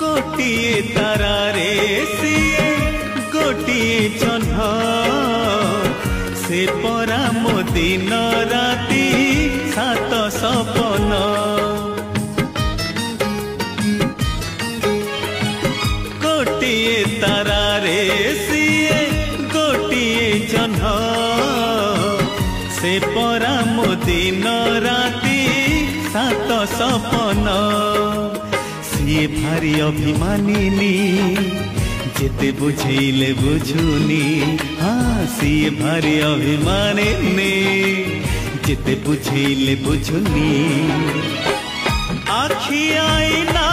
गोटिए तारारे सिए गोटिए जह्न से परा मो दिन राति सात सपन गोटिए तारारे सिए गोटिए जह्न से परा मो दिन राति सात सपन सिए भारी अभिमानिनी जेते बुझेले बुझुनी हाँ सिए भारी अभिमानिनी जेते बुझेले बुझुनी आखि आईना